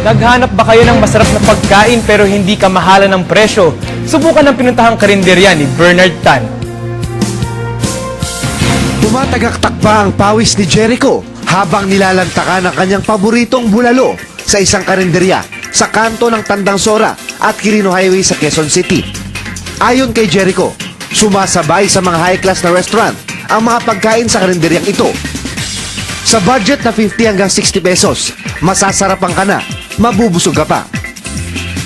Naghanap ba kayo ng masarap na pagkain pero hindi kamahalan ng presyo? Subukan ng pinuntahang karinderya ni Bernard Tan. Tumatagaktak pa ang pawis ni Jericho habang nilalantakan ang kanyang paboritong bulalo sa isang karinderya sa kanto ng Tandang Sora at Quirino Highway sa Quezon City. Ayon kay Jericho, sumasabay sa mga high-class na restaurant ang mga pagkain sa karinderyang ito. Sa budget na 50 hanggang 60 pesos, masasarapan ka na, mabubusog ka pa.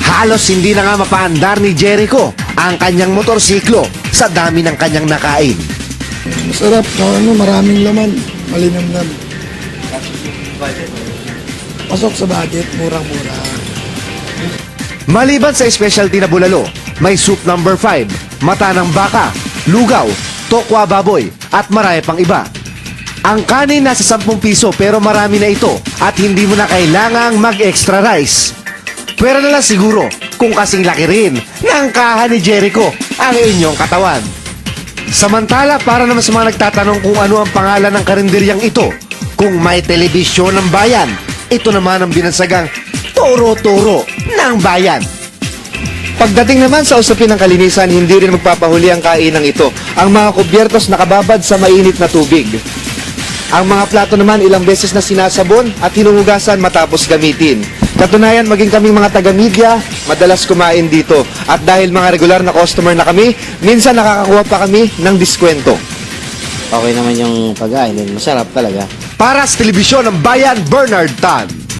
Halos hindi na nga mapaandar ni Jericho ang kanyang motorsiklo sa dami ng kanyang nakain. Masarap, maraming laman, malinamnam. Pasok sa budget, murang-mura. Maliban sa specialty na bulalo, may soup number 5, mata ng baka, lugaw, tokwa baboy, at marami pang iba. Ang kanin nasa 10 piso pero marami na ito at hindi mo na kailangang mag-extra rice. Pwera na lang siguro kung kasing laki rin ng kaha ni Jericho ang inyong katawan. Samantala, para naman sa mga nagtatanong kung ano ang pangalan ng karinderyang ito, kung may telebisyon ng bayan, ito naman ang binansagang Toro-Toro ng Bayan. Pagdating naman sa usapin ng kalinisan, hindi rin magpapahuli ang kainang ito. Ang mga kubyertos nakababad sa mainit na tubig. Ang mga plato naman ilang beses na sinasabon at hinuhugasan matapos gamitin. Katunayan, maging kaming mga taga-media, madalas kumain dito. At dahil mga regular na customer na kami, minsan nakakakuha pa kami ng diskwento. Okay naman yung pagkain, masarap talaga. Para sa telebisyon ng Bayan, Bernard Tan.